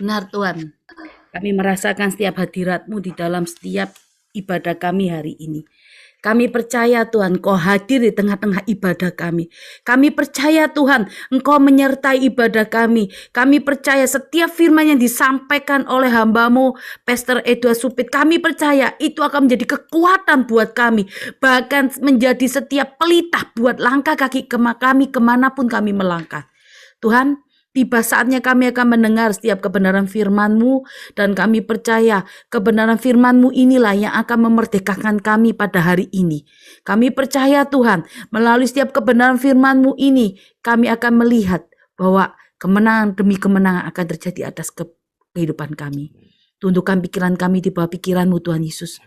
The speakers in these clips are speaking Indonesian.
Benar Tuhan, kami merasakan setiap hadirat-Mu di dalam setiap ibadah kami hari ini. Kami percaya Tuhan, Kau hadir di tengah-tengah ibadah kami. Kami percaya Tuhan, Engkau menyertai ibadah kami. Kami percaya setiap firman yang disampaikan oleh hamba-Mu, Pastor Edward Supit, kami percaya itu akan menjadi kekuatan buat kami. Bahkan menjadi setiap pelita buat langkah kaki kami kemanapun kami melangkah. Tuhan, tiba saatnya kami akan mendengar setiap kebenaran firman-Mu, dan kami percaya kebenaran firman-Mu inilah yang akan memerdekakan kami pada hari ini. Kami percaya Tuhan, melalui setiap kebenaran firman-Mu ini, kami akan melihat bahwa kemenangan demi kemenangan akan terjadi atas kehidupan kami. Tundukkan pikiran kami di bawah pikiran-Mu Tuhan Yesus.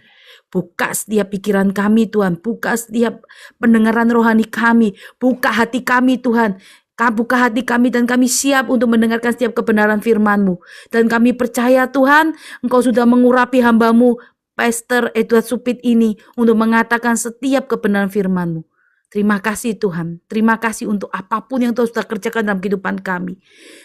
Buka setiap pikiran kami Tuhan, buka setiap pendengaran rohani kami, buka hati kami Tuhan. Buka hati kami dan kami siap untuk mendengarkan setiap kebenaran firman-Mu. Dan kami percaya Tuhan, Engkau sudah mengurapi hamba-Mu, Pastor Edward Supit ini, untuk mengatakan setiap kebenaran firman-Mu. Terima kasih Tuhan, terima kasih untuk apapun yang Tuhan sudah kerjakan dalam kehidupan kami.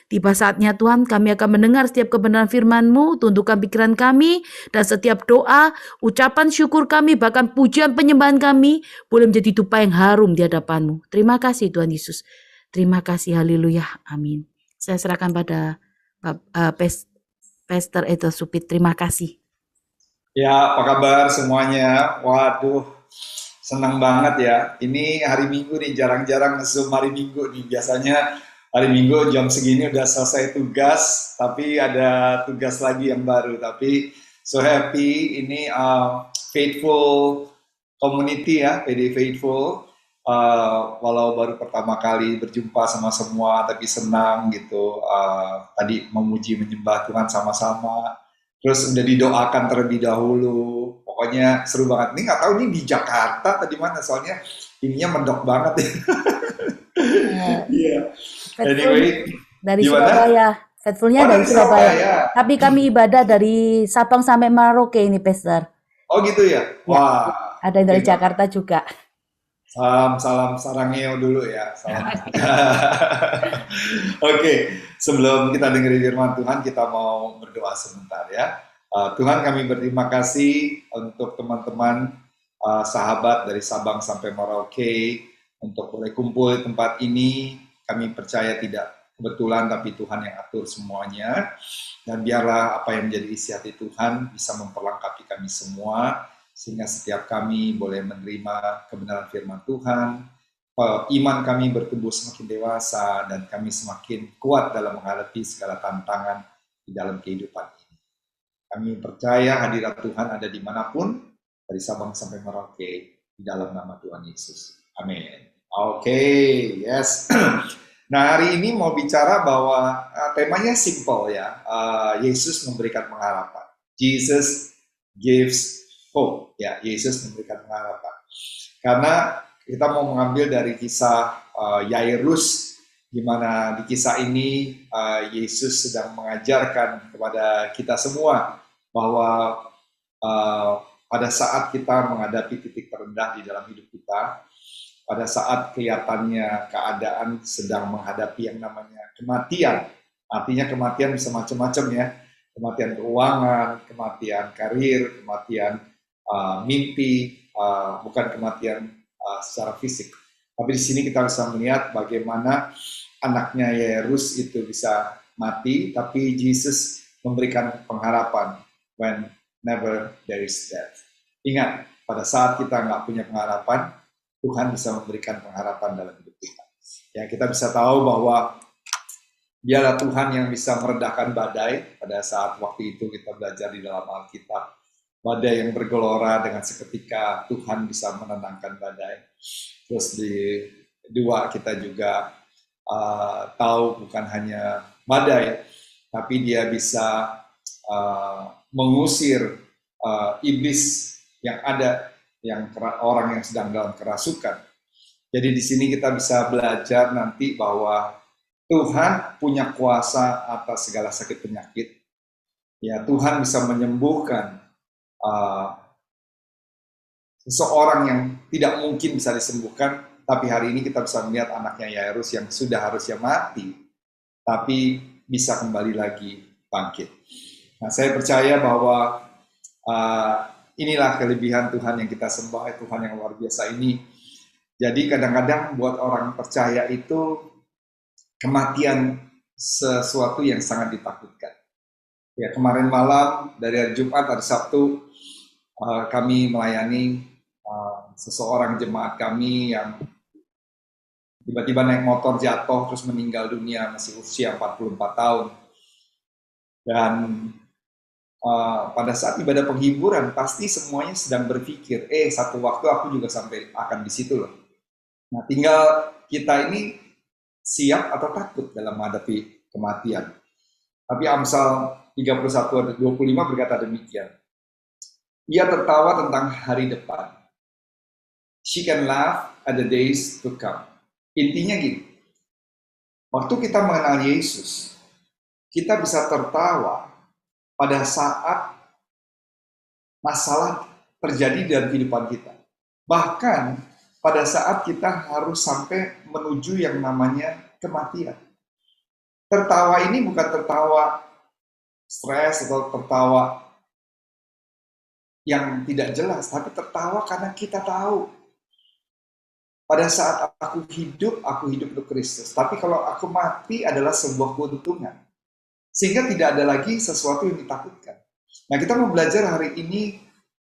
Tiba saatnya Tuhan, kami akan mendengar setiap kebenaran firman-Mu, tundukkan pikiran kami, dan setiap doa, ucapan syukur kami, bahkan pujian penyembahan kami, boleh menjadi dupa yang harum di hadapan-Mu. Terima kasih Tuhan Yesus. Terima kasih, haleluya, amin. Saya serahkan pada Pastor Edward Supit, terima kasih. Ya, apa kabar semuanya? Waduh, senang banget ya. Ini hari Minggu nih, jarang-jarang Zoom hari Minggu nih. Biasanya hari Minggu jam segini udah selesai tugas, tapi ada tugas lagi yang baru. Tapi so happy, ini Faithful Community ya, PD Faithful. Walau baru pertama kali berjumpa sama semua, tapi senang gitu. Tadi memuji menyembah Tuhan sama-sama. Terus udah didoakan terlebih dahulu. Pokoknya seru banget. Ini nggak tahu ini di Jakarta atau di mana, soalnya ininya mendok banget ya. Iya. Anyway, dari gimana? Surabaya. Faithfulnya dari Surabaya. Tapi kami ibadah dari Sabang sampai Merauke ini, Pastor. Oh gitu ya? Wah. Ada yang dari Jakarta juga. Salam Sarangeo dulu ya. Salam. Oke, sebelum kita dengerin firman Tuhan, kita mau berdoa sebentar ya. Tuhan, kami berterima kasih untuk teman-teman sahabat dari Sabang sampai Merauke untuk boleh kumpul di tempat ini. Kami percaya tidak kebetulan, tapi Tuhan yang atur semuanya. Dan biarlah apa yang menjadi isi hati Tuhan bisa memperlengkapi kami semua, sehingga setiap kami boleh menerima kebenaran firman Tuhan, iman kami bertumbuh semakin dewasa, dan kami semakin kuat dalam menghadapi segala tantangan di dalam kehidupan ini. Kami percaya hadirat Tuhan ada dimanapun, dari Sabang sampai Merauke, di dalam nama Tuhan Yesus. Amin. Oke, yes. Nah, hari ini mau bicara bahwa temanya simple ya. Yesus memberikan pengharapan. Jesus gives hope. Ya, Yesus memberikan pengharapan. Karena kita mau mengambil dari kisah Yairus, di mana di kisah ini Yesus sedang mengajarkan kepada kita semua bahwa pada saat kita menghadapi titik terendah di dalam hidup kita, pada saat kelihatannya keadaan sedang menghadapi yang namanya kematian. Artinya kematian bisa macam-macam ya. Kematian keuangan, kematian karir, kematian mimpi, bukan kematian secara fisik. Tapi di sini kita bisa melihat bagaimana anaknya Yairus itu bisa mati, tapi Jesus memberikan pengharapan whenever there is death. Ingat, pada saat kita nggak punya pengharapan, Tuhan bisa memberikan pengharapan dalam hidup kita. Ya, kita bisa tahu bahwa dialah Tuhan yang bisa meredahkan badai. Pada saat waktu itu kita belajar di dalam Alkitab, badai yang bergelora dengan seketika Tuhan bisa menenangkan badai. Terus di dua kita juga tahu bukan hanya badai, tapi dia bisa mengusir iblis yang ada, yang orang yang sedang dalam kerasukan. Jadi di sini kita bisa belajar nanti bahwa Tuhan punya kuasa atas segala sakit penyakit. Ya, Tuhan bisa menyembuhkan seseorang yang tidak mungkin bisa disembuhkan. Tapi hari ini kita bisa melihat anaknya Yairus yang sudah harusnya mati, tapi bisa kembali lagi bangkit. Nah, saya percaya bahwa inilah kelebihan Tuhan yang kita sembah, Tuhan yang luar biasa ini. Jadi kadang-kadang buat orang percaya itu kematian sesuatu yang sangat ditakutkan. Ya, kemarin malam dari hari Jumat, hari Sabtu, kami melayani seseorang jemaat kami yang tiba-tiba naik motor jatuh terus meninggal dunia, masih usia 44 tahun. Dan pada saat ibadah penghiburan pasti semuanya sedang berpikir, satu waktu aku juga sampai akan di situ loh. Nah, tinggal kita ini siap atau takut dalam menghadapi kematian. Tapi Amsal 31 ayat 25 berkata demikian. Ia tertawa tentang hari depan. She can laugh at the days to come. Intinya gini, waktu kita mengenal Yesus, kita bisa tertawa pada saat masalah terjadi dalam kehidupan kita. Bahkan pada saat kita harus sampai menuju yang namanya kematian. Tertawa ini bukan tertawa stres atau tertawa yang tidak jelas, tapi tertawa karena kita tahu pada saat aku hidup untuk Kristus. Tapi kalau aku mati adalah sebuah keuntungan. Sehingga tidak ada lagi sesuatu yang ditakutkan. Nah, kita mau belajar hari ini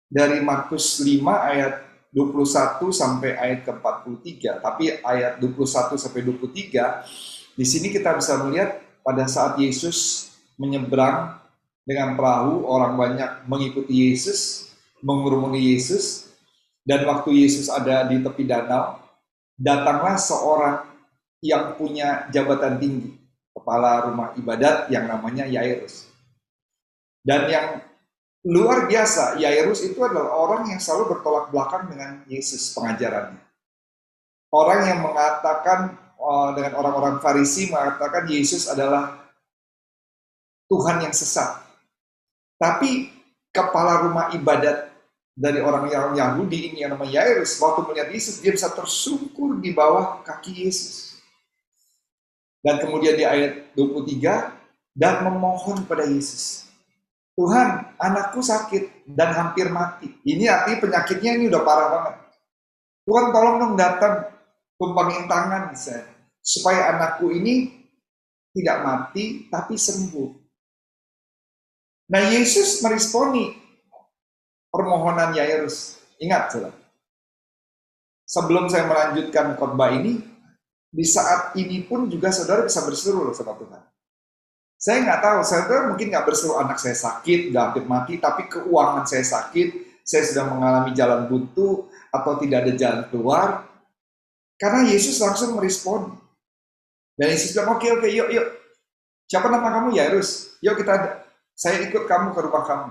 dari Markus 5 ayat 21 sampai ayat ke-43. Tapi ayat 21 sampai 23, di sini kita bisa melihat pada saat Yesus menyeberang dengan perahu, orang banyak mengikuti Yesus, mengurumuni Yesus, dan waktu Yesus ada di tepi danau, datanglah seorang yang punya jabatan tinggi, kepala rumah ibadat yang namanya Yairus. Dan yang luar biasa, Yairus itu adalah orang yang selalu bertolak belakang dengan Yesus pengajarannya. Orang yang mengatakan, dengan orang-orang Farisi mengatakan Yesus adalah Tuhan yang sesat. Tapi kepala rumah ibadat dari orang Yahudi ini yang namanya Yairus, waktu melihat Yesus, dia bisa tersungkur di bawah kaki Yesus. Dan kemudian di ayat 23, dan memohon kepada Yesus, Tuhan, anakku sakit dan hampir mati. Ini artinya penyakitnya ini udah parah banget. Tuhan tolong dong datang, tumpangin tangan saya, supaya anakku ini tidak mati, tapi sembuh. Nah, Yesus meresponi permohonan Yairus. Ingat, saudara. Sebelum saya melanjutkan khotbah ini, di saat ini pun juga saudara bisa berseru loh sama Tuhan. Saya nggak tahu, saudara mungkin nggak berseru anak saya sakit, nggak hampir mati, tapi keuangan saya sakit, saya sedang mengalami jalan buntu, atau tidak ada jalan keluar. Karena Yesus langsung merespon. Dan Yesus bilang, oke, yuk. Siapa nama kamu? Yairus. Yuk saya ikut kamu ke rumah kamu.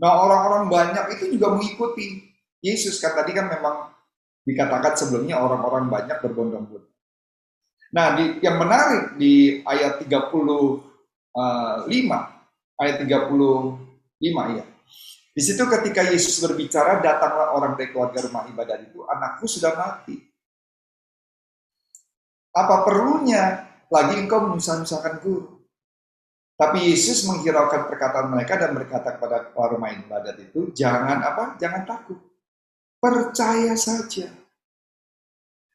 Nah, orang-orang banyak itu juga mengikuti Yesus. Kan tadi kan memang dikatakan sebelumnya orang-orang banyak berbondong-bondong. Nah, yang menarik di ayat 35, ayat 35 ya. Di situ ketika Yesus berbicara, datanglah orang dari keluarga rumah ibadat itu, anakku sudah mati. Apa perlunya lagi engkau menyusah-nyusahkan guru? Tapi Yesus menghiraukan perkataan mereka dan berkata kepada rumah ibadat itu, jangan takut. Percaya saja.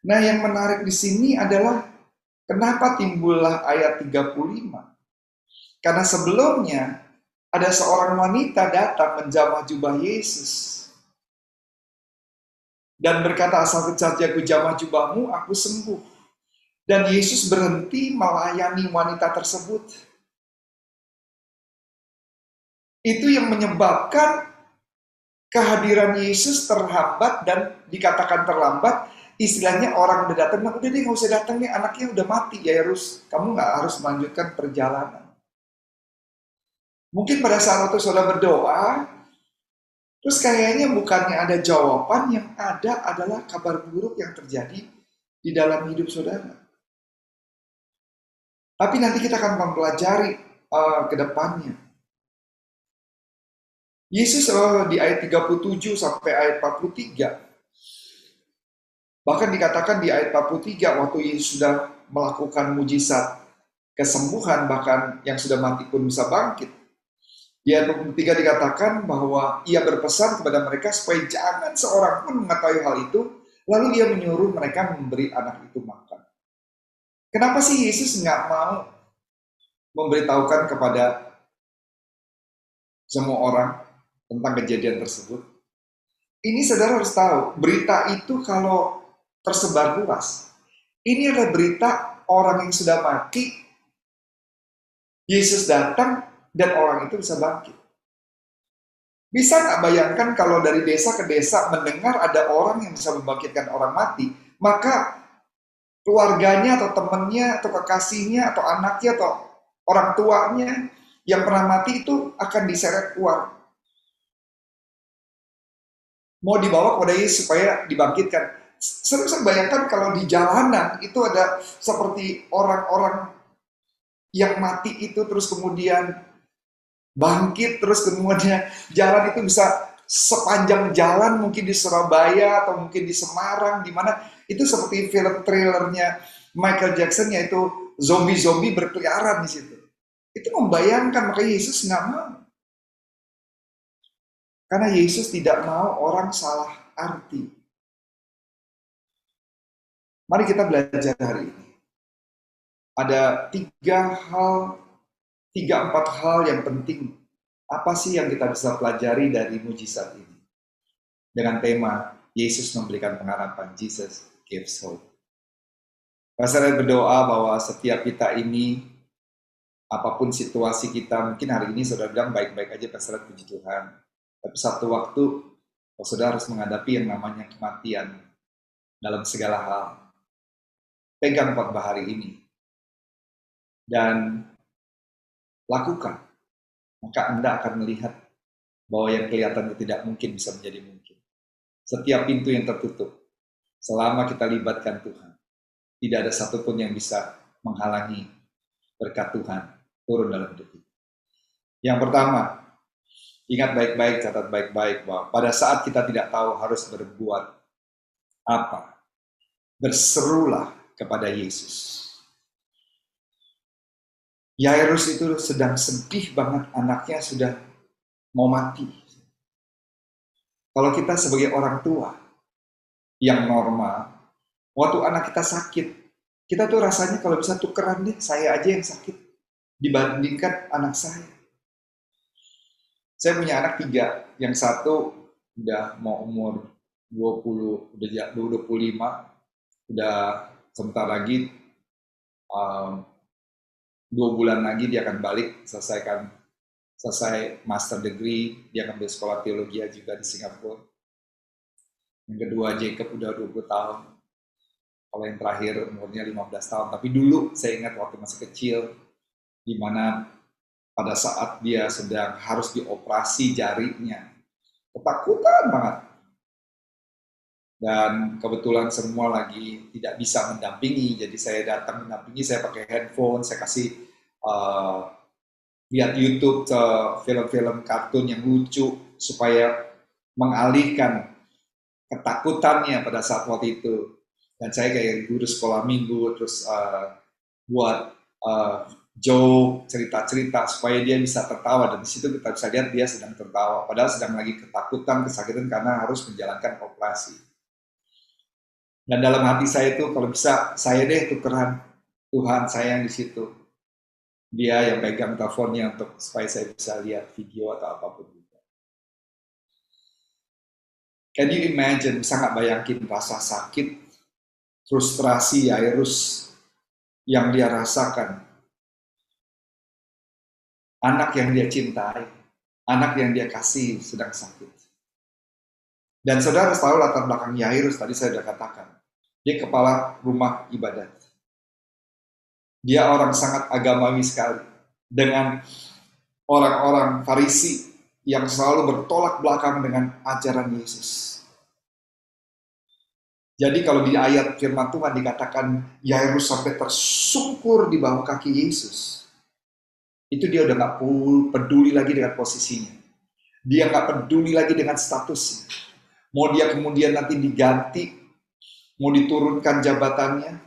Nah, yang menarik di sini adalah kenapa timbullah ayat 35? Karena sebelumnya ada seorang wanita datang menjamah jubah Yesus dan berkata, asal saja ku jamah jubahmu, aku sembuh. Dan Yesus berhenti melayani wanita tersebut. Itu yang menyebabkan kehadiran Yesus terhambat, dan dikatakan terlambat, istilahnya orang udah datang, udah deh nggak usah datang nih, anaknya udah mati Yairus, kamu nggak harus melanjutkan perjalanan. Mungkin pada saat waktu saudara berdoa, terus kayaknya bukannya ada jawaban, yang ada adalah kabar buruk yang terjadi di dalam hidup saudara. Tapi nanti kita akan mempelajari ke depannya. Yesus di ayat 37 sampai ayat 43, bahkan dikatakan di ayat 43 waktu Yesus sudah melakukan mujizat kesembuhan, bahkan yang sudah mati pun bisa bangkit. Di ayat 23 dikatakan bahwa ia berpesan kepada mereka supaya jangan seorang pun mengetahui hal itu, lalu ia menyuruh mereka memberi anak itu makan. Kenapa sih Yesus nggak mau memberitahukan kepada semua orang tentang kejadian tersebut? Ini saudara harus tahu, berita itu kalau tersebar luas, ini adalah berita orang yang sudah mati, Yesus datang, dan orang itu bisa bangkit. Bisa nggak bayangkan kalau dari desa ke desa mendengar ada orang yang bisa membangkitkan orang mati, maka keluarganya atau temannya atau kekasihnya atau anaknya atau orang tuanya yang pernah mati itu akan diseret keluar. Mau dibawa kepada Yesus supaya dibangkitkan. Saya bayangkan kalau di jalanan itu ada seperti orang-orang yang mati itu terus kemudian bangkit, terus kemudian jalan itu bisa sepanjang jalan, mungkin di Surabaya atau mungkin di Semarang, di mana itu seperti film trailernya Michael Jackson, yaitu zombie-zombie berkeliaran di situ. Itu membayangkan, makanya Yesus nggak mau. Karena Yesus tidak mau orang salah arti. Mari kita belajar hari ini. Ada 3-4 hal yang penting. Apa sih yang kita bisa pelajari dari mujizat ini? Dengan tema, Yesus memberikan pengharapan, Jesus gives hope. Saya berdoa bahwa setiap kita ini, apapun situasi kita, mungkin hari ini saudara bilang baik-baik aja, Pastor, puji Tuhan. Tapi satu waktu, saudara harus menghadapi yang namanya kematian dalam segala hal. Pegang khotbah hari ini. Dan lakukan. Maka Anda akan melihat bahwa yang kelihatan tidak mungkin bisa menjadi mungkin. Setiap pintu yang tertutup, selama kita libatkan Tuhan, tidak ada satupun yang bisa menghalangi berkat Tuhan turun dalam hidup kita. Yang pertama, ingat baik-baik, catat baik-baik bahwa pada saat kita tidak tahu harus berbuat apa, berserulah kepada Yesus. Yairus itu sedang sedih banget, anaknya sudah mau mati. Kalau kita sebagai orang tua yang normal, waktu anak kita sakit, kita tuh rasanya kalau bisa tukeran deh, saya aja yang sakit dibandingkan anak saya. Saya punya anak 3, yang satu udah mau umur 20, udah 25, udah sebentar lagi 2 bulan lagi dia akan balik selesai master degree, dia akan ambil sekolah teologi juga di Singapura. Yang kedua Jacob udah 20 tahun. Kalau yang terakhir umurnya 15 tahun. Tapi dulu saya ingat waktu masih kecil, di mana pada saat dia sedang harus dioperasi jarinya, ketakutan banget. Dan kebetulan semua lagi tidak bisa mendampingi, jadi saya datang mendampingi, saya pakai handphone, saya kasih lihat YouTube film-film kartun yang lucu supaya mengalihkan ketakutannya pada saat waktu itu. Dan saya kayak guru sekolah minggu, terus buat joke, cerita-cerita supaya dia bisa tertawa, dan di situ kita bisa lihat dia sedang tertawa, padahal sedang lagi ketakutan, kesakitan karena harus menjalankan operasi. Dan dalam hati saya itu kalau bisa saya deh tukeran, Tuhan saya yang di situ, dia yang pegang teleponnya untuk supaya saya bisa lihat video atau apapun juga. Can you imagine, bisa nggak bayangin rasa sakit, frustrasi Yairus yang dia rasakan? Anak yang dia cintai, anak yang dia kasih sedang sakit. Dan saudara harus tahu latar belakang Yairus, tadi saya sudah katakan. Dia kepala rumah ibadat. Dia orang sangat agamawi sekali. Dengan orang-orang Farisi yang selalu bertolak belakang dengan ajaran Yesus. Jadi kalau di ayat firman Tuhan dikatakan Yairus sampai tersungkur di bawah kaki Yesus. Itu dia udah gak peduli lagi dengan posisinya. Dia gak peduli lagi dengan statusnya. Mau dia kemudian nanti diganti, mau diturunkan jabatannya.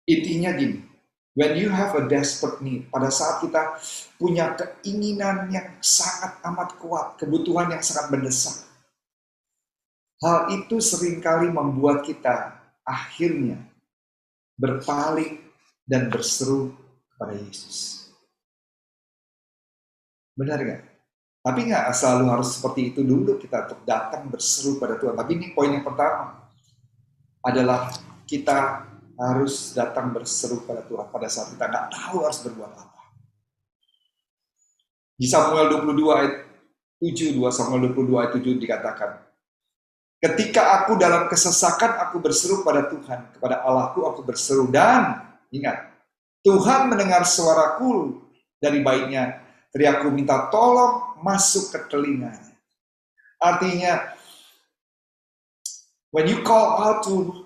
Intinya gini, When you have a desperate need, pada saat kita punya keinginan yang sangat amat kuat, kebutuhan yang sangat mendesak, hal itu seringkali membuat kita akhirnya berpaling dan berseru kepada Yesus. Benar nggak? Tapi nggak selalu harus seperti itu dulu kita untuk datang berseru pada Tuhan. Tapi ini poin yang pertama adalah kita harus datang berseru pada Tuhan pada saat kita nggak tahu harus berbuat apa. Di Samuel 22 ayat 7, 2 Samuel 22 ayat 7 dikatakan, ketika aku dalam kesesakan, aku berseru pada Tuhan, kepada Allahku aku berseru, dan ingat, Tuhan mendengar suaraku dari baitnya, teriakku minta tolong masuk ke telinganya. Artinya, when you call out to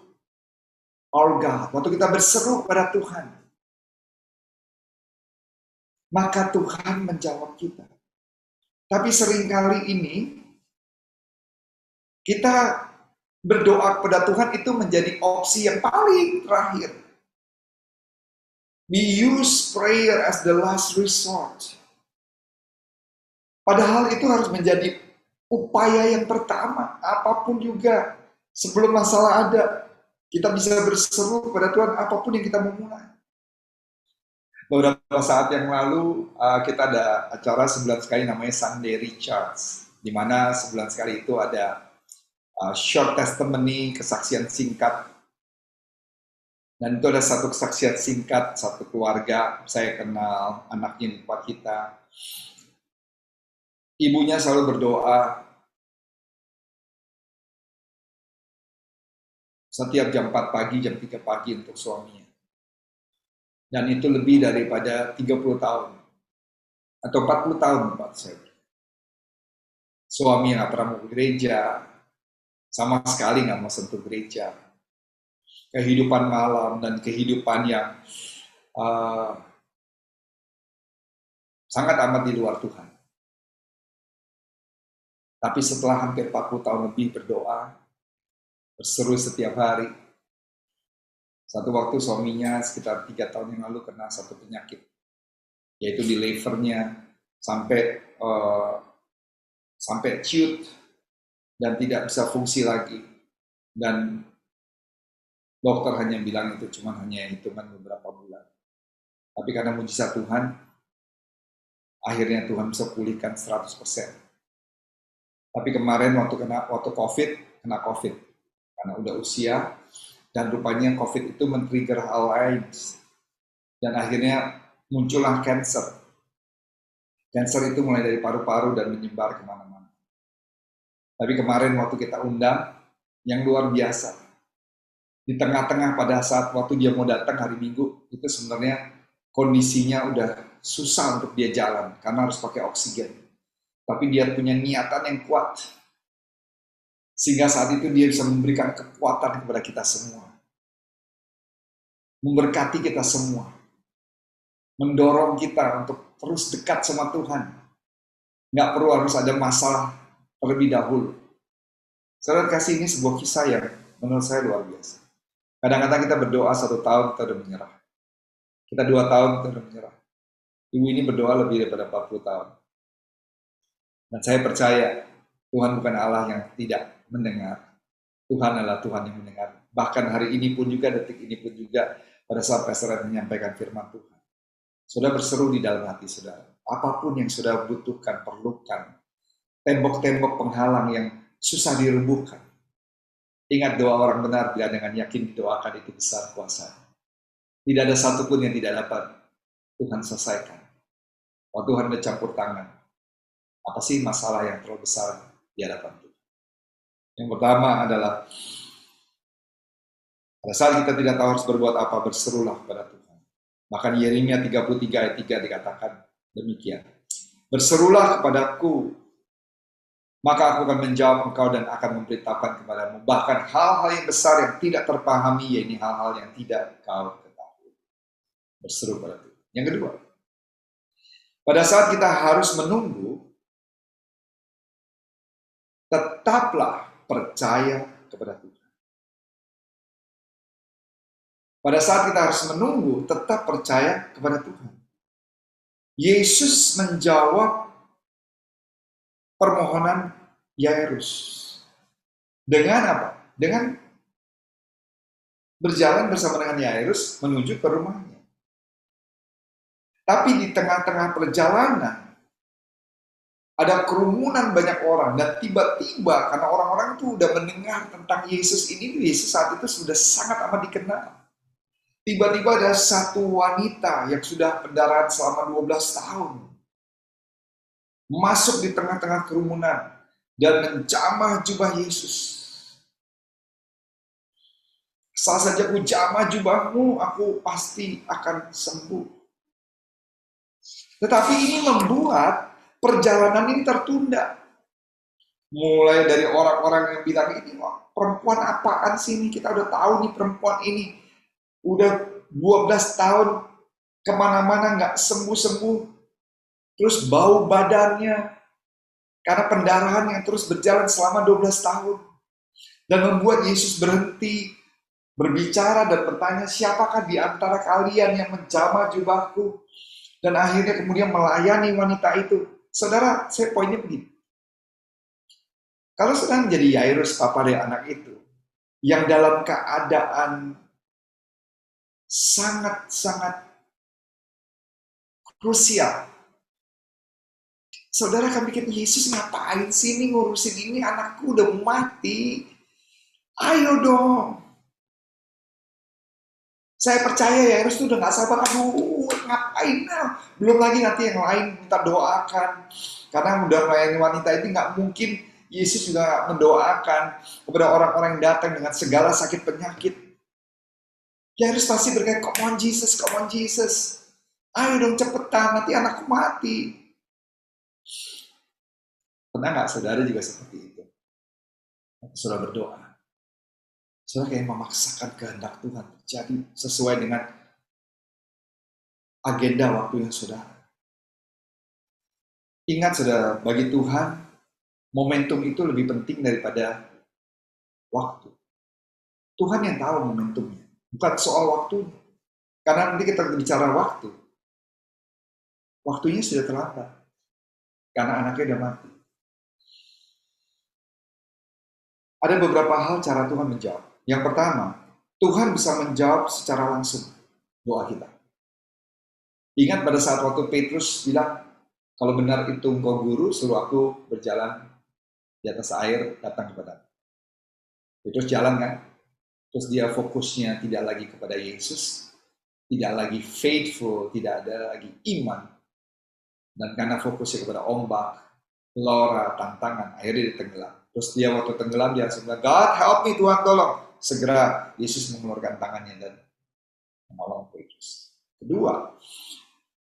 our God, waktu kita berseru pada Tuhan, maka Tuhan menjawab kita. Tapi seringkali ini, kita berdoa kepada Tuhan itu menjadi opsi yang paling terakhir. We use prayer as the last resort. Padahal itu harus menjadi upaya yang pertama, apapun juga. Sebelum masalah ada, kita bisa berseru kepada Tuhan apapun yang kita mau mulai. Beberapa saat yang lalu kita ada acara sebulan sekali namanya Sunday Recharge, di mana sebulan sekali itu ada short testimony, kesaksian singkat. Dan itu ada satu kesaksian singkat, satu keluarga, saya kenal anaknya di tempat kita. Ibunya selalu berdoa setiap jam 4 pagi, jam 3 pagi untuk suaminya. Dan itu lebih daripada 30 tahun. Atau 40 tahun tempat saya. Suami yang gak pernah mau ke gereja, sama sekali gak mau sentuh gereja. Kehidupan malam dan kehidupan yang sangat amat di luar Tuhan. Tapi setelah hampir 40 tahun lebih berdoa, berseru setiap hari, satu waktu suaminya sekitar 3 tahun yang lalu kena satu penyakit, yaitu di livernya sampai ciut dan tidak bisa fungsi lagi. Dan dokter hanya bilang itu cuma hanya hitungan beberapa bulan. Tapi karena mujizat Tuhan, akhirnya Tuhan bisa pulihkan 100%. Tapi kemarin waktu kena COVID, karena udah usia, dan rupanya COVID itu men-trigger hal lain. Dan akhirnya muncullah cancer. Cancer itu mulai dari paru-paru dan menyebar kemana-mana. Tapi kemarin waktu kita undang, yang luar biasa. Di tengah-tengah pada saat waktu dia mau datang hari Minggu, itu sebenarnya kondisinya udah susah untuk dia jalan, karena harus pakai oksigen. Tapi dia punya niatan yang kuat. Sehingga saat itu dia bisa memberikan kekuatan kepada kita semua. Memberkati kita semua. Mendorong kita untuk terus dekat sama Tuhan. Nggak perlu harus ada masalah terlebih dahulu. Saudara kasih, ini sebuah kisah yang menurut saya luar biasa. Kadang-kadang kita berdoa 1 tahun, kita udah menyerah. Kita 2 tahun, kita udah menyerah. Ibu ini berdoa lebih daripada 40 tahun. Dan saya percaya Tuhan bukan Allah yang tidak mendengar. Tuhan adalah Tuhan yang mendengar. Bahkan hari ini pun juga, detik ini pun juga, pada saat Pastor menyampaikan firman Tuhan. Saudara berseru di dalam hati saudara. Apapun yang saudara butuhkan, perlukan. Tembok-tembok penghalang yang susah direbuhkan. Ingat, doa orang benar bila dengan yakin didoakan itu besar kuasa. Tidak ada satupun yang tidak dapat Tuhan selesaikan. Kalau Tuhan bercampur tangan, apa sih masalah yang terlalu besar di hadapan Tuhan? Yang pertama adalah, pada saat kita tidak tahu harus berbuat apa, berserulah kepada Tuhan. Bahkan Yeremia 33 ayat 3 dikatakan demikian. Berserulah kepadaku, maka aku akan menjawab engkau dan akan memberitahukan kepadamu. Bahkan hal-hal yang besar yang tidak terpahami, yaitu hal-hal yang tidak kau ketahui. Berseru kepada Tuhan. Yang kedua, pada saat kita harus menunggu, tetaplah percaya kepada Tuhan. Pada saat kita harus menunggu, tetap percaya kepada Tuhan. Yesus menjawab permohonan Yairus. Dengan apa? Dengan berjalan bersama dengan Yairus menuju ke rumahnya. Tapi di tengah-tengah perjalanan, ada kerumunan banyak orang, dan tiba-tiba karena orang-orang itu udah mendengar tentang Yesus ini, Yesus saat itu sudah sangat amat dikenal. Tiba-tiba ada satu wanita yang sudah pendarahan selama 12 tahun masuk di tengah-tengah kerumunan dan menjamah jubah Yesus. Asal saja ku jamah jubahmu, aku pasti akan sembuh. Tetapi ini membuat perjalanan ini tertunda. Mulai dari orang-orang yang bilang, ini perempuan apaan sih ini? Kita udah tahu nih perempuan ini. Udah 12 tahun kemana-mana nggak sembuh-sembuh. Terus bau badannya. Karena pendarahan yang terus berjalan selama 12 tahun. Dan membuat Yesus berhenti berbicara dan bertanya, siapakah di antara kalian yang menjamah jubahku? Dan akhirnya kemudian melayani wanita itu. Saudara, saya poinnya begini. Kalau sedang menjadi Yairus, papa dari anak itu, yang dalam keadaan sangat-sangat krusial, saudara akan pikir, Yesus ngapain sih ini ngurusin ini, anakku udah mati. Ayo dong. Saya percaya Yairus itu udah gak sabar, aduh ngapain nah. Belum lagi nanti yang lain minta doakan. Karena udah melayani wanita itu gak mungkin Yesus juga mendoakan kepada orang-orang yang datang dengan segala sakit penyakit. Yairus pasti berkata, come on Jesus, come on Jesus. Ayo dong cepetan, nanti anakku mati. Pernah gak saudara juga seperti itu? Saudara berdoa. Saudara kayak memaksakan kehendak Tuhan terjadi sesuai dengan agenda waktu yang saudara. Ingat saudara, bagi Tuhan, momentum itu lebih penting daripada waktu. Tuhan yang tahu momentumnya, bukan soal waktunya. Karena nanti kita bicara waktu, waktunya sudah terlambat. Karena anaknya sudah mati. Ada beberapa hal cara Tuhan menjawab. Yang pertama, Tuhan bisa menjawab secara langsung doa kita. Ingat pada saat waktu Petrus bilang, kalau benar itu engkau guru, suruh aku berjalan di atas air datang kepada. Terus jalan kan? Terus dia fokusnya tidak lagi kepada Yesus, tidak lagi faithful, tidak ada lagi iman. Dan karena fokusnya kepada ombak, lora, tantangan, akhirnya dia tenggelam. Terus dia waktu tenggelam, dia langsung bilang, God help me, Tuhan tolong. Segera Yesus mengeluarkan tangannya dan menolong Petrus. Kedua,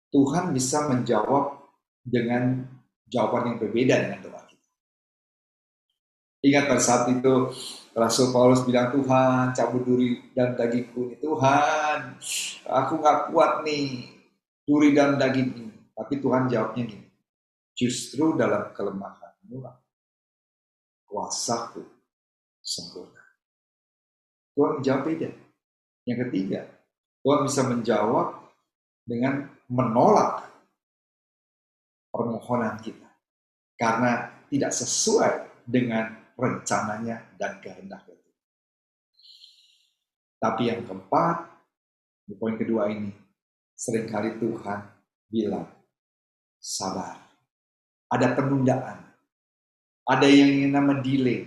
Tuhan bisa menjawab dengan jawaban yang berbeda dengan doa kita. Ingat pada saat itu Rasul Paulus bilang, Tuhan cabut duri dan dagingku nih. Tuhan, aku gak kuat nih duri dan daging ini. Tapi Tuhan jawabnya gini, justru dalam kelemahanmu kuasaku sempurna. Tuhan menjawab beda. Yang ketiga, Tuhan bisa menjawab dengan menolak permohonan kita. Karena tidak sesuai dengan rencananya dan kehendaknya. Tapi yang keempat, di poin kedua ini, seringkali Tuhan bilang, sabar. Ada penundaan. Ada yang namanya delay.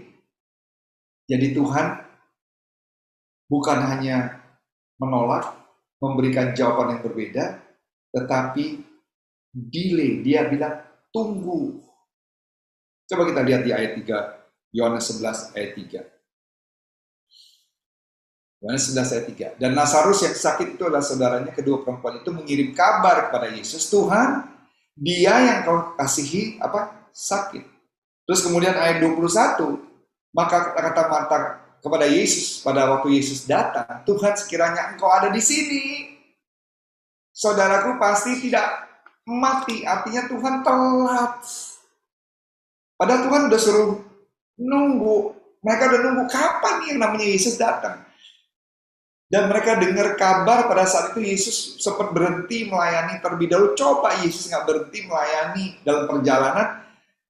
Jadi Tuhan bukan hanya menolak, memberikan jawaban yang berbeda, tetapi delay. Dia bilang, tunggu. Coba kita lihat di ayat 3. Yohanes 11 ayat 3. Yohanes 11 ayat 3. Dan Lazarus yang sakit itu adalah saudaranya, kedua perempuan itu mengirim kabar kepada Yesus, Tuhan, dia yang kau kasihi sakit. Terus kemudian ayat 21, maka kata Marta kepada Yesus pada waktu Yesus datang, Tuhan sekiranya engkau ada di sini, saudaraku pasti tidak mati. Artinya Tuhan telat. Padahal Tuhan udah suruh nunggu, mereka udah nunggu kapan nih yang namanya Yesus datang. Dan mereka dengar kabar pada saat itu Yesus sempat berhenti melayani terlebih dahulu. Coba Yesus nggak berhenti melayani dalam perjalanan,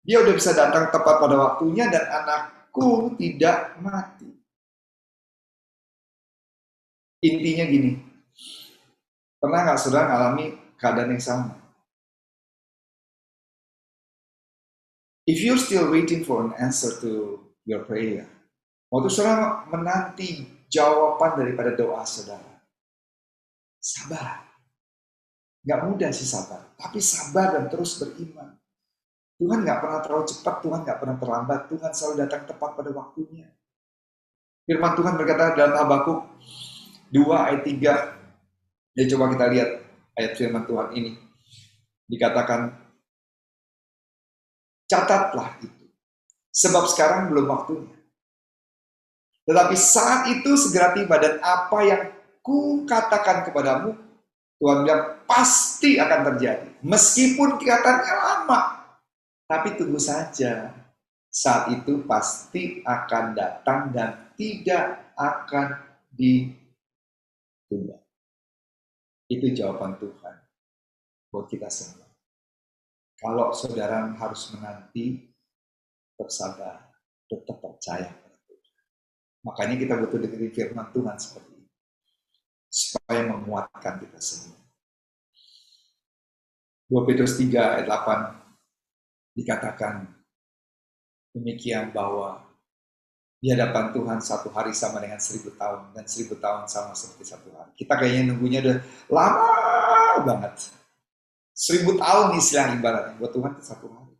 dia udah bisa datang tepat pada waktunya dan anakku tidak mati. Intinya gini, pernah nggak saudara mengalami keadaan yang sama? If you're still waiting for an answer to your prayer, waktu saudara menanti jawaban daripada doa saudara, sabar. Nggak mudah sih sabar, tapi sabar dan terus beriman. Tuhan nggak pernah terlalu cepat, Tuhan nggak pernah terlambat, Tuhan selalu datang tepat pada waktunya. Firman Tuhan berkata dalam Habakuk 2 ayat 3, ya coba kita lihat ayat firman Tuhan ini. Dikatakan, catatlah itu, sebab sekarang belum waktunya. Tetapi saat itu segera tiba dan apa yang ku katakan kepadamu, Tuhan bilang pasti akan terjadi. Meskipun kelihatannya lama, tapi tunggu saja. Saat itu pasti akan datang dan tidak akan ditunda. Itu jawaban Tuhan buat kita semua. Kalau saudara harus menanti, tetap sabar, tetap percaya pada Tuhan. Makanya kita butuh dengerin firman Tuhan seperti ini, supaya menguatkan kita semua. 2 Petrus 3 ayat 8 dikatakan demikian, bahwa di hadapan Tuhan 1 hari sama dengan 1000 tahun, dan 1000 tahun sama seperti 1 hari. Kita kayaknya nunggunya udah lama banget. 1000 tahun istilah ibaratnya, buat Tuhan itu 1 hari.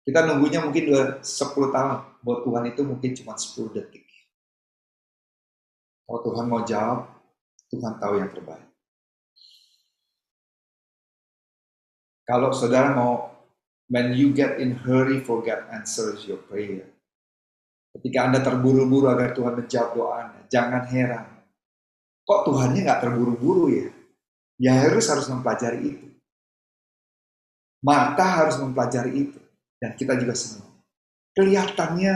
Kita nunggunya mungkin udah 10 tahun, buat Tuhan itu mungkin cuma 10 detik. Kalau Tuhan mau jawab, Tuhan tahu yang terbaik. Kalau saudara mau, when you get in hurry for God answers your prayer. Ketika Anda terburu-buru agar Tuhan menjawab doa Anda, jangan heran. Kok Tuhannya nggak terburu-buru ya? Yairus harus mempelajari itu. Marta harus mempelajari itu. Dan kita juga semua. Kelihatannya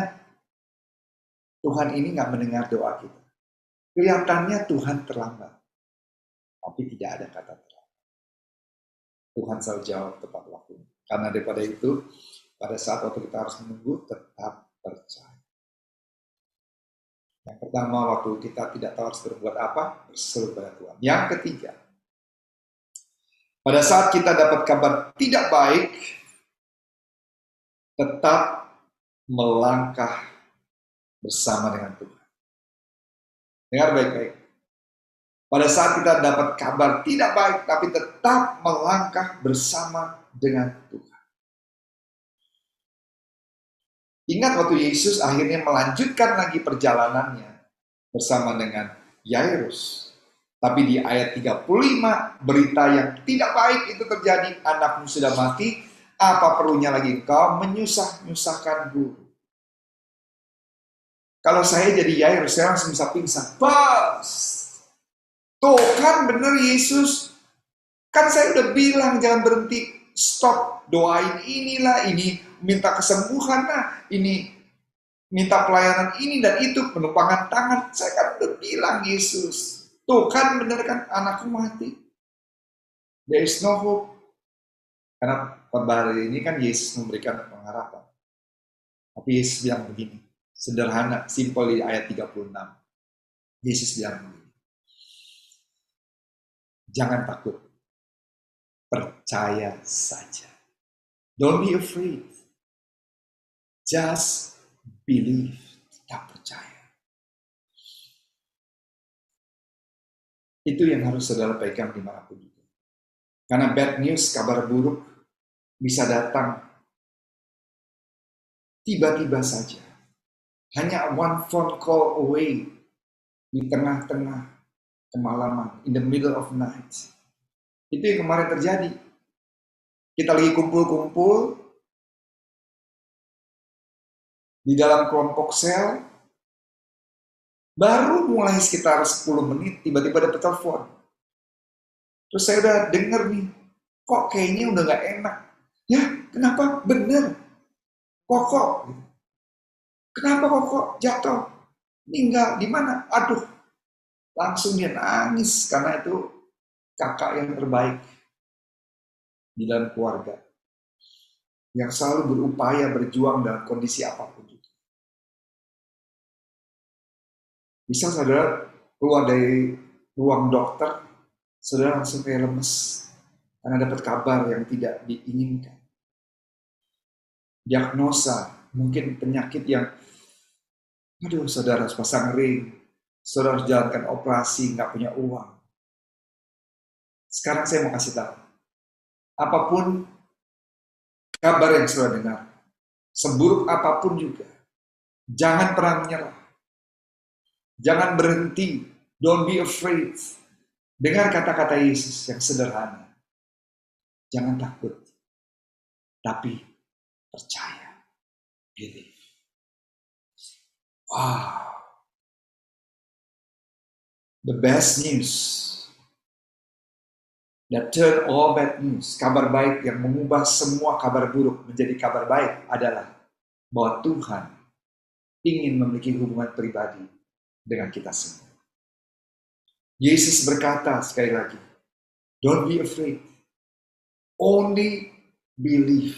Tuhan ini nggak mendengar doa kita. Kelihatannya Tuhan terlambat. Tapi tidak ada kata terlambat. Tuhan selalu jawab tepat waktunya. Karena daripada itu, pada saat waktu kita harus menunggu, tetap percaya. Yang pertama, waktu kita tidak tahu harus berbuat apa, berseru pada Tuhan. Yang ketiga, pada saat kita dapat kabar tidak baik, tetap melangkah bersama dengan Tuhan. Dengar baik-baik. Pada saat kita dapat kabar tidak baik, tapi tetap melangkah bersama dengan Tuhan. Ingat waktu Yesus akhirnya melanjutkan lagi perjalanannya bersama dengan Yairus. Tapi di ayat 35, berita yang tidak baik itu terjadi, anakmu sudah mati, apa perlunya lagi engkau menyusah-nyusahkan guru. Kalau saya jadi Yairus, saya langsung bisa pingsan. Bos, tuh kan bener Yesus. Kan saya udah bilang jangan berhenti, stop, doain inilah, ini minta kesembuhan, nah ini minta pelayanan ini dan itu, penumpangan tangan. Saya kan udah bilang Yesus. Tuh kan bener kan anakku mati. There is no hope. Karena pada hari ini kan Yesus memberikan pengharapan. Tapi Yesus bilang begini, sederhana, simple di ayat 36. Yesus bilang begini, jangan takut, percaya saja. Don't be afraid. Just believe. Tetap percaya. Itu yang harus saudara pegang dimanapun juga. Karena bad news, kabar buruk, bisa datang tiba-tiba saja. Hanya one phone call away, di tengah-tengah kemalaman, in the middle of night. Itu yang kemarin terjadi. Kita lagi kumpul-kumpul di dalam kelompok sel, baru mulai sekitar 10 menit, tiba-tiba ada telepon. Terus saya udah denger nih, kok kayaknya udah gak enak. Ya, kenapa? Bener. Kok. Kenapa kok jatuh? Meninggal, di mana? Aduh, Langsung dia nangis karena itu kakak yang terbaik di dalam keluarga, yang selalu berupaya berjuang dalam kondisi apapun itu. Bisa saudara keluar dari ruang dokter, saudara langsung kayak lemes karena dapat kabar yang tidak diinginkan. Diagnosa, mungkin penyakit yang, aduh saudara harus pasang ring, saudara harus jalankan operasi, nggak punya uang. Sekarang saya mau kasih tahu, apapun kabar yang saudara dengar, seburuk apapun juga, jangan pernah menyerah. Jangan berhenti. Don't be afraid. Dengar kata-kata Yesus yang sederhana. Jangan takut. Tapi percaya. Believe. Wow. The best news that turn all bad news. Kabar baik yang mengubah semua kabar buruk menjadi kabar baik adalah bahwa Tuhan ingin memiliki hubungan pribadi dengan kita semua. Yesus berkata sekali lagi, don't be afraid, only believe.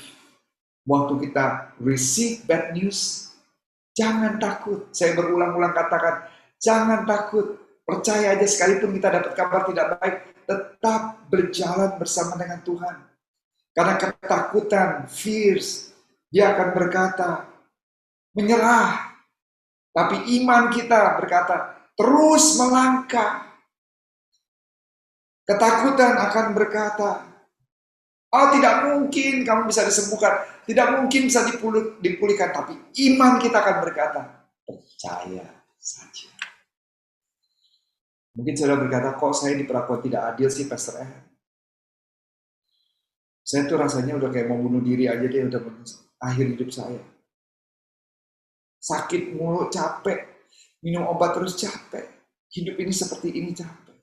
Waktu kita receive bad news, jangan takut. Saya berulang-ulang katakan, jangan takut. Percaya aja sekalipun kita dapat kabar tidak baik, tetap berjalan bersama dengan Tuhan. Karena ketakutan, fears, dia akan berkata, menyerah. Tapi iman kita berkata, terus melangkah. Ketakutan akan berkata, oh tidak mungkin kamu bisa disembuhkan, tidak mungkin bisa dipulihkan, tapi iman kita akan berkata, percaya saja. Mungkin saudara berkata, kok saya diperlakukan tidak adil sih Pastor Ehan? Saya tuh rasanya udah kayak mau bunuh diri aja deh, udah akhir hidup saya. Sakit mulu, capek, minum obat terus capek, hidup ini seperti ini capek.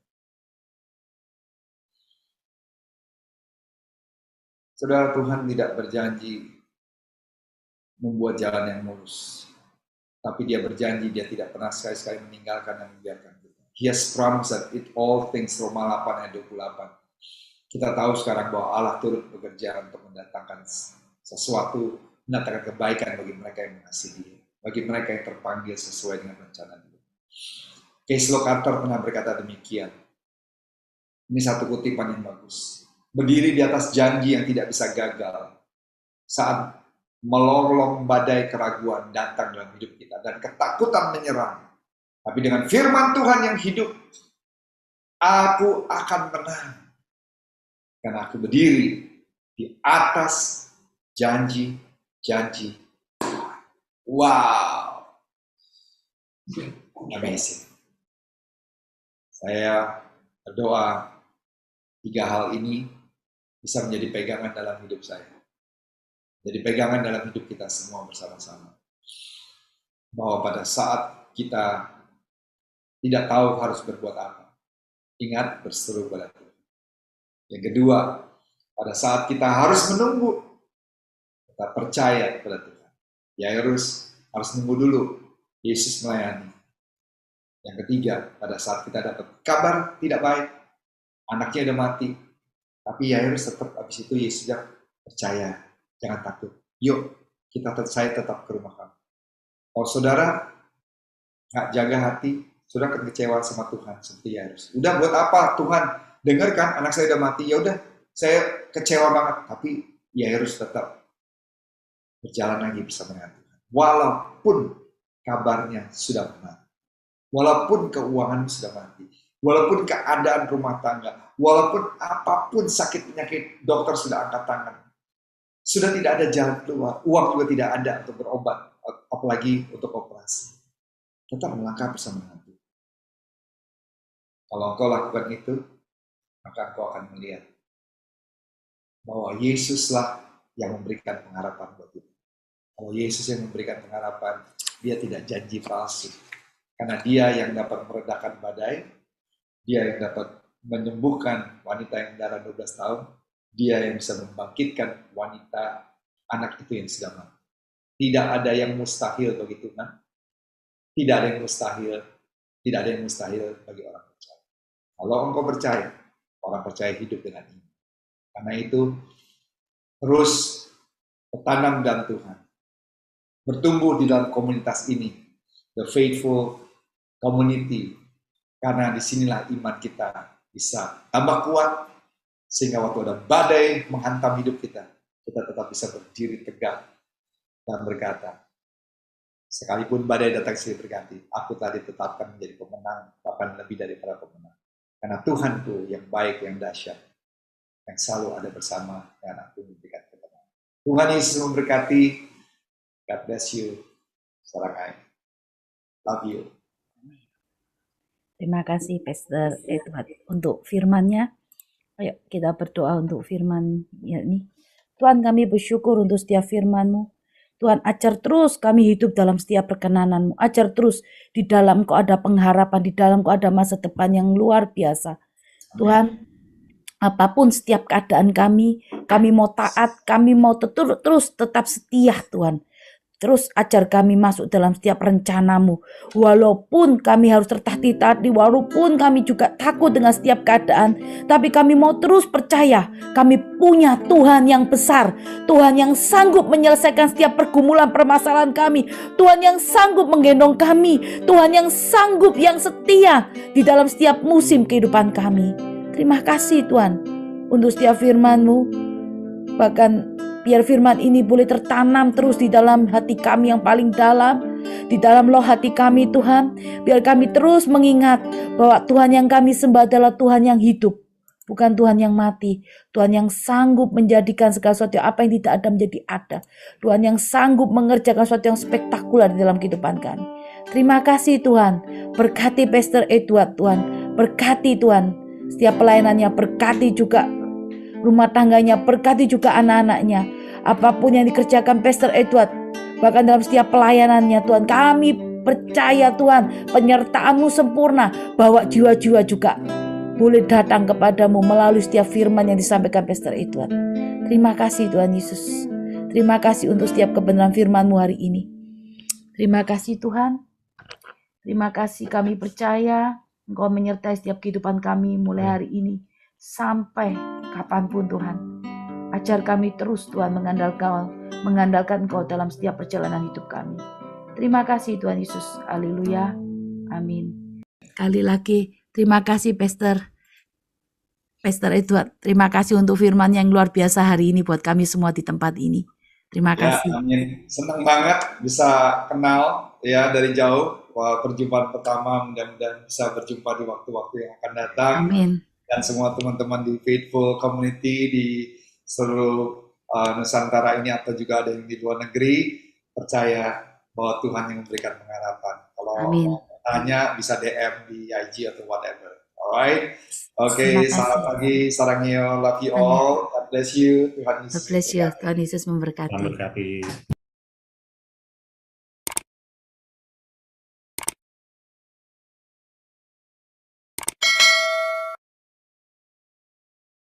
Saudara, Tuhan tidak berjanji membuat jalan yang mulus. Tapi dia berjanji dia tidak pernah sekali-sekali meninggalkan dan membiarkan kita. He has promised that it all things, Roma 8 ayat 28. Kita tahu sekarang bahwa Allah turut bekerja untuk mendatangkan sesuatu, mendatangkan kebaikan bagi mereka yang mengasihi dia. Bagi mereka yang terpanggil sesuai dengan rencana dia. Case Locator pernah berkata demikian. Ini satu kutipan yang bagus. Berdiri di atas janji yang tidak bisa gagal saat melolong badai keraguan datang dalam hidup kita dan ketakutan menyerang. Tapi dengan firman Tuhan yang hidup, aku akan menang. Karena aku berdiri di atas janji-janji. Wow. Amazing. Saya berdoa 3 hal ini bisa menjadi pegangan dalam hidup saya. Jadi pegangan dalam hidup kita semua bersama-sama. Bahwa pada saat kita tidak tahu harus berbuat apa, ingat berseru pada Tuhan. Yang kedua, pada saat kita harus menunggu, kita percaya kepada Tuhan. Yairus harus nunggu dulu, Yesus melayani. Yang ketiga, pada saat kita dapat kabar tidak baik, anaknya udah mati, tapi Yairus tetap habis itu Yesus bilang, percaya, jangan takut. Yuk, saya tetap ke rumah kamu. Kalau saudara nggak jaga hati, saudara akan kecewa sama Tuhan seperti Yairus. Udah buat apa Tuhan? Dengarkan anak saya udah mati. Ya udah, saya kecewa banget. Tapi Yairus tetap berjalan lagi bersama dengan Tuhan. Walaupun kabarnya sudah mati, walaupun keuangan sudah mati, walaupun keadaan rumah tangga, walaupun apapun sakit penyakit, dokter sudah angkat tangan. Sudah tidak ada jalan keluar, uang juga tidak ada untuk berobat, apalagi untuk operasi. Tetap melangkah bersama dengan Tuhan. Kalau engkau lakukan itu, maka engkau akan melihat bahwa Yesuslah yang memberikan pengharapan buat kita. Kalau Yesus yang memberikan pengharapan, dia tidak janji palsu. Karena dia yang dapat meredakan badai, dia yang dapat menyembuhkan wanita yang darah 12 tahun, dia yang bisa membangkitkan wanita anak itu yang sudah mati. Tidak ada yang mustahil bagi Tuhan. Tidak ada yang mustahil. Tidak ada yang mustahil bagi orang. Kalau engkau percaya, orang percaya hidup dengan iman. Karena itu, terus bertanam dalam Tuhan. Bertumbuh di dalam komunitas ini, the faithful community. Karena disinilah iman kita bisa tambah kuat, sehingga waktu ada badai menghantam hidup kita tetap bisa berdiri tegak dan berkata, sekalipun badai datang silih berganti, aku tadi tetapkan menjadi pemenang, bahkan lebih daripada pemenang. Karena Tuhanku yang baik, yang dahsyat, yang selalu ada bersama dengan aku memberikan ketenangan. Tuhan Yesus memberkati. God bless you. Sarangai. Love you. Terima kasih Pastor Edward untuk firman-Nya. Ayo kita berdoa untuk firman ini. Tuhan, kami bersyukur untuk setiap firman-Mu. Tuhan, ajar terus kami hidup dalam setiap perkenanan-Mu. Ajar terus di dalam Kau ada pengharapan, di dalam Kau ada masa depan yang luar biasa. Tuhan, apapun setiap keadaan kami mau taat, kami mau terus tetap setia Tuhan. Terus ajar kami masuk dalam setiap rencana-Mu. Walaupun kami harus tertatih-tatih, walaupun kami juga takut dengan setiap keadaan, tapi kami mau terus percaya kami punya Tuhan yang besar, Tuhan yang sanggup menyelesaikan setiap pergumulan permasalahan kami, Tuhan yang sanggup menggendong kami, Tuhan yang sanggup, yang setia di dalam setiap musim kehidupan kami. Terima kasih Tuhan untuk setiap firman-Mu. Bahkan biar firman ini boleh tertanam terus di dalam hati kami yang paling dalam, di dalam loh hati kami Tuhan. Biar kami terus mengingat bahwa Tuhan yang kami sembah adalah Tuhan yang hidup, bukan Tuhan yang mati. Tuhan yang sanggup menjadikan segala sesuatu apa yang tidak ada menjadi ada. Tuhan yang sanggup mengerjakan sesuatu yang spektakuler di dalam kehidupan kami. Terima kasih Tuhan. Berkati Pastor Edward Tuhan. Berkati Tuhan setiap pelayanannya. Berkati juga rumah tangganya, berkati juga anak-anaknya. Apapun yang dikerjakan Pastor Edward, bahkan dalam setiap pelayanannya Tuhan, kami percaya Tuhan penyertaan-Mu sempurna, bahwa jiwa-jiwa juga boleh datang kepadamu melalui setiap firman yang disampaikan Pastor Edward. Terima kasih Tuhan Yesus. Terima kasih untuk setiap kebenaran firman-Mu hari ini. Terima kasih Tuhan. Terima kasih, kami percaya Engkau menyertai setiap kehidupan kami mulai hari ini sampai kapanpun Tuhan. Ajar kami terus Tuhan mengandalkan Engkau dalam setiap perjalanan hidup kami. Terima kasih Tuhan Yesus. Haleluya. Amin. Sekali lagi terima kasih Pastor Edward. Terima kasih untuk firman yang luar biasa hari ini buat kami semua di tempat ini. Terima kasih. Amin. Senang banget bisa kenal ya dari jauh. Perjumpaan pertama, mudah-mudahan bisa berjumpa di waktu-waktu yang akan datang. Amin. Dan semua teman-teman di Faithful Community di seluruh Nusantara ini atau juga ada yang di luar negeri, percaya bahwa Tuhan yang memberikan pengharapan. Kalau mau tanya bisa DM di IG atau whatever. Alright, oke, selamat pagi, sarangyo, love you all, God bless you, Tuhan Yesus. God bless you, Tuhan Yesus memberkati.